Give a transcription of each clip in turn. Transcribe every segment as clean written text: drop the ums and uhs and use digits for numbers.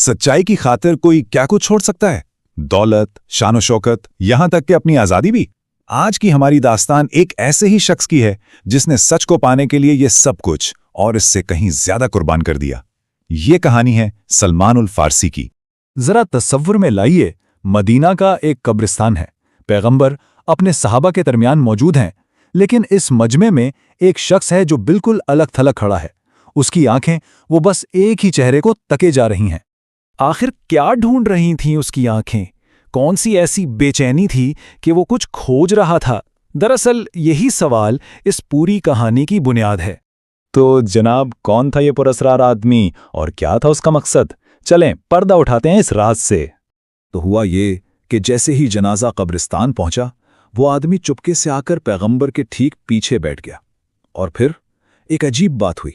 सच्चाई की खातिर कोई क्या कुछ छोड़ सकता है, दौलत, शान शौकत, यहां तक कि अपनी आजादी भी। आज की हमारी दास्तान एक ऐसे ही शख्स की है जिसने सच को पाने के लिए ये सब कुछ और इससे कहीं ज्यादा कुर्बान कर दिया। ये कहानी है सलमान उल फारसी की। जरा तसव्वुर में लाइए, मदीना का एक कब्रिस्तान है, पैगंबर अपने सहाबा के दरमियान मौजूद हैं, लेकिन इस मजमे में एक शख्स है जो बिल्कुल अलग थलग खड़ा है। उसकी आंखें वो बस एक ही चेहरे को तके जा रही हैं। आखिर क्या ढूंढ रही थीं उसकी आंखें? कौन सी ऐसी बेचैनी थी कि वो कुछ खोज रहा था? दरअसल यही सवाल इस पूरी कहानी की बुनियाद है। तो जनाब, कौन था ये पुरस्कार आदमी और क्या था उसका मकसद? चलें पर्दा उठाते हैं इस राज से। तो हुआ ये कि जैसे ही जनाजा कब्रिस्तान पहुंचा, वो आदमी चुपके से आकर पैगंबर के ठीक पीछे बैठ गया। और फिर एक अजीब बात हुई।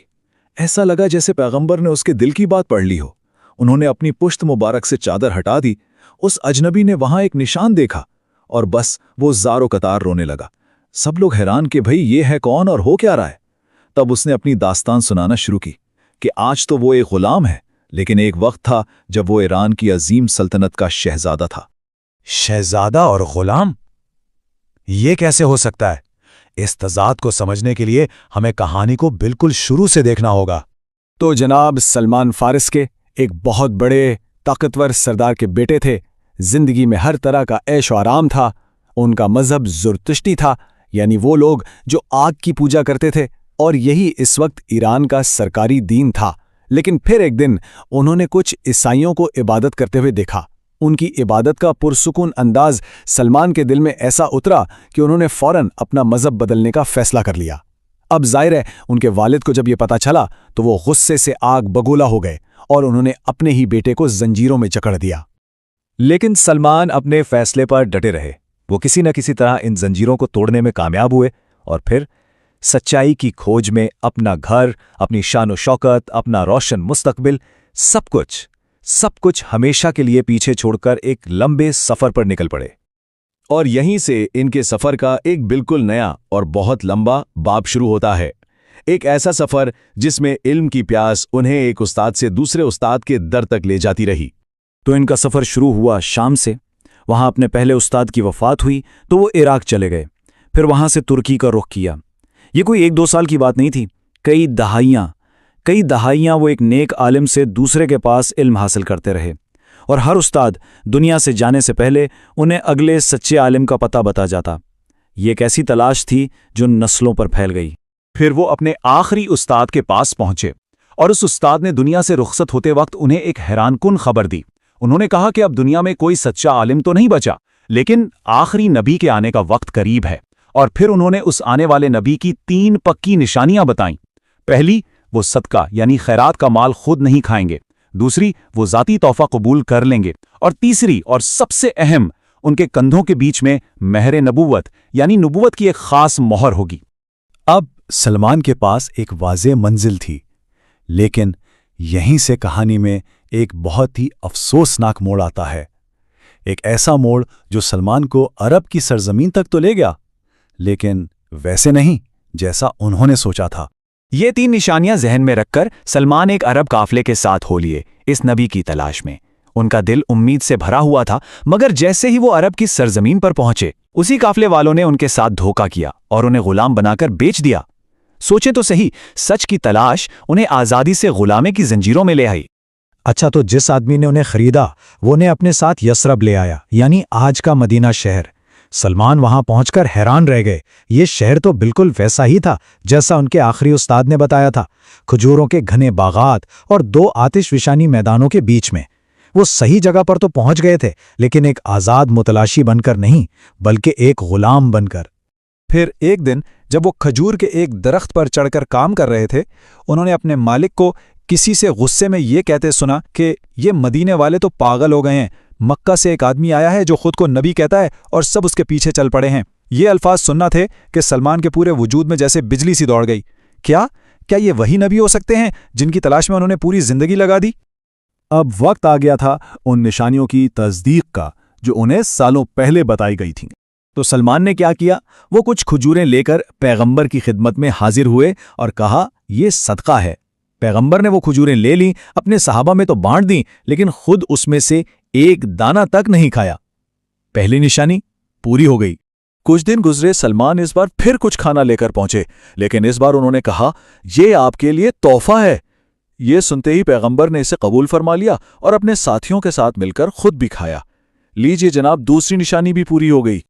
ऐसा लगा जैसे पैगंबर ने उसके दिल की बात पढ़ ली हो। उन्होंने अपनी पुश्त मुबारक से चादर हटा दी। उस अजनबी ने वहां एक निशान देखा और बस वो ज़ारो कतार रोने लगा। सब लोग हैरान कि भाई ये है कौन और हो क्या रहा है। तब उसने अपनी दास्तान सुनाना शुरू की कि आज तो वो एक गुलाम है, लेकिन एक वक्त था जब वो ईरान की अजीम सल्तनत का शहजादा था। शहजादा और गुलाम, ये कैसे हो सकता है? इस तज़ाद को समझने के लिए हमें कहानी को बिल्कुल शुरू से देखना होगा। तो जनाब, सलमान फारिस के एक बहुत बड़े ताकतवर सरदार के बेटे थे। जिंदगी में हर तरह का ऐश और आराम था। उनका मजहब ज़ुरतुश्ती था, यानी वो लोग जो आग की पूजा करते थे, और यही इस वक्त ईरान का सरकारी दीन था। लेकिन फिर एक दिन उन्होंने कुछ ईसाइयों को इबादत करते हुए देखा। उनकी इबादत का पुरसुकून अंदाज सलमान के दिल में ऐसा उतरा कि उन्होंने फौरन अपना मजहब बदलने का फैसला कर लिया। अब जाहिर है, उनके वालिद को जब ये पता चला तो वो गुस्से से आग बगोला हो गए और उन्होंने अपने ही बेटे को जंजीरों में जकड़ दिया। लेकिन सलमान अपने फैसले पर डटे रहे। वो किसी न किसी तरह इन जंजीरों को तोड़ने में कामयाब हुए और फिर सच्चाई की खोज में अपना घर, अपनी शान शौकत, अपना रोशन मुस्तकबिल, सब कुछ हमेशा के लिए पीछे छोड़कर एक लंबे सफर पर निकल पड़े। और यहीं से इनके सफर का एक बिल्कुल नया और बहुत लंबा बाब शुरू होता है। एक ऐसा सफर जिसमें इल्म की प्यास उन्हें एक उस्ताद से दूसरे उस्ताद के दर तक ले जाती रही। तो इनका सफर शुरू हुआ शाम से। वहां अपने पहले उस्ताद की वफात हुई तो वो इराक चले गए। फिर वहां से तुर्की का रुख किया। ये कोई 1-2 साल की बात नहीं थी, कई दहाइयां वो एक नेक आलिम से दूसरे के पास इल्म हासिल करते रहे। और हर उस्ताद दुनिया से जाने से पहले उन्हें अगले सच्चे आलिम का पता बता जाता। ये एक ऐसी तलाश थी जो नस्लों पर फैल गई। फिर वो अपने आखिरी उस्ताद के पास पहुंचे और उस उस्ताद ने दुनिया से रुखसत होते वक्त उन्हें एक हैरानकुन खबर दी। उन्होंने कहा कि अब दुनिया में कोई सच्चा आलिम तो नहीं बचा, लेकिन आखिरी नबी के आने का वक्त करीब है। और फिर उन्होंने उस आने वाले नबी की 3 पक्की निशानियां बताईं। पहली, वो सदका यानी खैरात का माल खुद नहीं खाएंगे। दूसरी, वो जाती तोहफा कबूल कर लेंगे। और तीसरी और सबसे अहम, उनके कंधों के बीच में महर नबुव्वत यानी नबुव्वत की एक खास मोहर होगी। अब सलमान के पास एक वाज़ेह मंजिल थी, लेकिन यहीं से कहानी में एक बहुत ही अफसोसनाक मोड़ आता है। एक ऐसा मोड़ जो सलमान को अरब की सरजमीन तक तो ले गया, लेकिन वैसे नहीं जैसा उन्होंने सोचा था। ये 3 निशानियां जहन में रखकर सलमान एक अरब काफले के साथ हो लिए इस नबी की तलाश में। उनका दिल उम्मीद से भरा हुआ था, मगर जैसे ही वो अरब की सरजमीन पर पहुंचे, उसी काफले वालों ने उनके साथ धोखा किया और उन्हें गुलाम बनाकर बेच दिया। सोचे तो सही, सच की तलाश उन्हें आज़ादी से गुलामी की जंजीरों में ले आई। अच्छा, तो जिस आदमी ने उन्हें खरीदा वो ने अपने साथ यसरब ले आया, यानी आज का मदीना शहर। सलमान वहां पहुंचकर हैरान रह गए। ये शहर तो बिल्कुल वैसा ही था जैसा उनके आखिरी उस्ताद ने बताया था। खजूरों के घने बागात और 2 आतिशविशानी मैदानों के बीच में। वो सही जगह पर तो पहुंच गए थे, लेकिन एक आज़ाद मुतलाशी बनकर नहीं, बल्कि एक गुलाम बनकर। फिर एक दिन जब वो खजूर के एक दरख्त पर चढ़कर काम कर रहे थे, उन्होंने अपने मालिक को किसी से गुस्से में ये कहते सुना कि ये मदीने वाले तो पागल हो गए हैं। मक्का से एक आदमी आया है जो खुद को नबी कहता है और सब उसके पीछे चल पड़े हैं। ये अल्फाज सुनना थे कि सलमान के पूरे वजूद में जैसे बिजली सी दौड़ गई। क्या ये वही नबी हो सकते हैं जिनकी तलाश में उन्होंने पूरी जिंदगी लगा दी? अब वक्त आ गया था उन निशानियों की तस्दीक का जो उन्हें सालों पहले बताई गई थीं। तो सलमान ने क्या किया? वो कुछ खजूरें लेकर पैगंबर की खिदमत में हाजिर हुए और कहा, ये सदका है। پیغمبر نے وہ کھجوریں لے لیں، اپنے صحابہ میں تو بانٹ دیں، لیکن خود اس میں سے ایک دانہ تک نہیں کھایا۔ پہلی نشانی پوری ہو گئی۔ کچھ دن گزرے، سلمان اس بار پھر کچھ کھانا لے کر پہنچے، لیکن اس بار انہوں نے کہا، یہ آپ کے لیے تحفہ ہے۔ یہ سنتے ہی پیغمبر نے اسے قبول فرما لیا اور اپنے ساتھیوں کے ساتھ مل کر خود بھی کھایا۔ لیجئے جناب، دوسری نشانی بھی پوری ہو گئی۔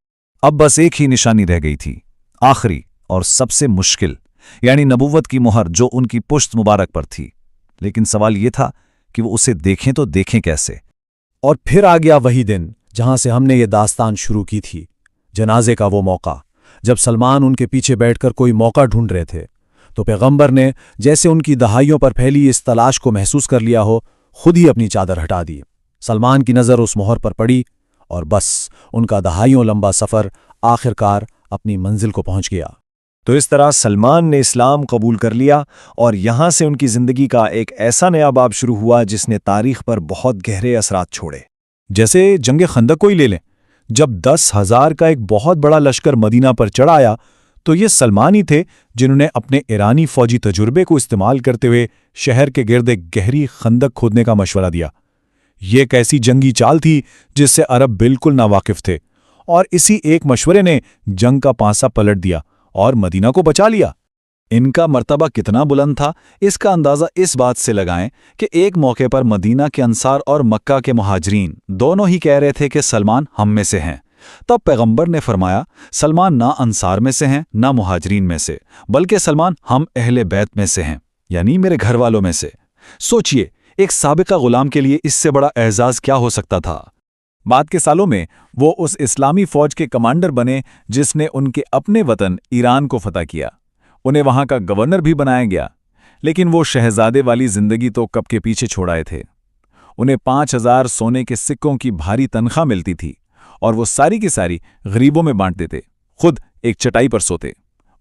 اب بس ایک ہی نشانی رہ گئی تھی، آخری اور سب سے مشکل، یعنی نبوت کی مہر جو ان کی پشت مبارک پر تھی۔ لیکن سوال یہ تھا کہ وہ اسے دیکھیں تو دیکھیں کیسے؟ اور پھر آ گیا وہی دن جہاں سے ہم نے یہ داستان شروع کی تھی، جنازے کا وہ موقع، جب سلمان ان کے پیچھے بیٹھ کر کوئی موقع ڈھونڈ رہے تھے تو پیغمبر نے جیسے ان کی دہائیوں پر پھیلی اس تلاش کو محسوس کر لیا ہو، خود ہی اپنی چادر ہٹا دی۔ سلمان کی نظر اس مہر پر پڑی اور بس ان کا دہائیوں لمبا سفر آخرکار اپنی منزل کو پہنچ گیا۔ تو اس طرح سلمان نے اسلام قبول کر لیا اور یہاں سے ان کی زندگی کا ایک ایسا نیا باب شروع ہوا جس نے تاریخ پر بہت گہرے اثرات چھوڑے۔ جیسے جنگ خندق کو ہی لے لیں، جب 10,000 کا ایک بہت بڑا لشکر مدینہ پر چڑھ آیا تو یہ سلمان ہی تھے جنہوں نے اپنے ایرانی فوجی تجربے کو استعمال کرتے ہوئے شہر کے گرد ایک گہری خندق کھودنے کا مشورہ دیا۔ یہ ایک ایسی جنگی چال تھی جس سے عرب بالکل ناواقف تھے، اور اسی ایک مشورے نے جنگ کا پانسا پلٹ دیا اور مدینہ کو بچا لیا۔ ان کا مرتبہ کتنا بلند تھا اس کا اندازہ اس بات سے لگائیں کہ ایک موقع پر مدینہ کے انصار اور مکہ کے مہاجرین دونوں ہی کہہ رہے تھے کہ سلمان ہم میں سے ہیں۔ تب پیغمبر نے فرمایا، سلمان نہ انصار میں سے ہیں نہ مہاجرین میں سے، بلکہ سلمان ہم اہل بیت میں سے ہیں، یعنی میرے گھر والوں میں سے۔ سوچئے، ایک سابقہ غلام کے لیے اس سے بڑا اعزاز کیا ہو سکتا تھا؟ بعد کے سالوں میں وہ اس اسلامی فوج کے کمانڈر بنے جس نے ان کے اپنے وطن ایران کو فتح کیا۔ انہیں وہاں کا گورنر بھی بنایا گیا، لیکن وہ شہزادے والی زندگی تو کب کے پیچھے چھوڑائے تھے۔ انہیں 5,000 سونے کے سکوں کی بھاری تنخواہ ملتی تھی اور وہ ساری کی ساری غریبوں میں بانٹ دیتے، خود ایک چٹائی پر سوتے۔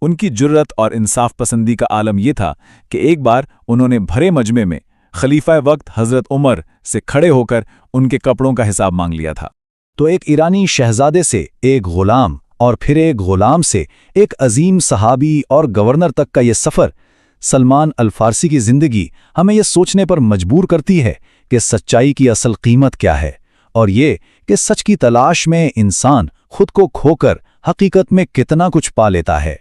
ان کی جرت اور انصاف پسندی کا عالم یہ تھا کہ ایک بار انہوں نے بھرے مجمع میں خلیفہ وقت حضرت عمر سے کھڑے ہو کر ان کے کپڑوں کا حساب مانگ لیا تھا۔ تو ایک ایرانی شہزادے سے ایک غلام اور پھر ایک غلام سے ایک عظیم صحابی اور گورنر تک کا یہ سفر، سلمان الفارسی کی زندگی ہمیں یہ سوچنے پر مجبور کرتی ہے کہ سچائی کی اصل قیمت کیا ہے، اور یہ کہ سچ کی تلاش میں انسان خود کو کھو کر حقیقت میں کتنا کچھ پا لیتا ہے۔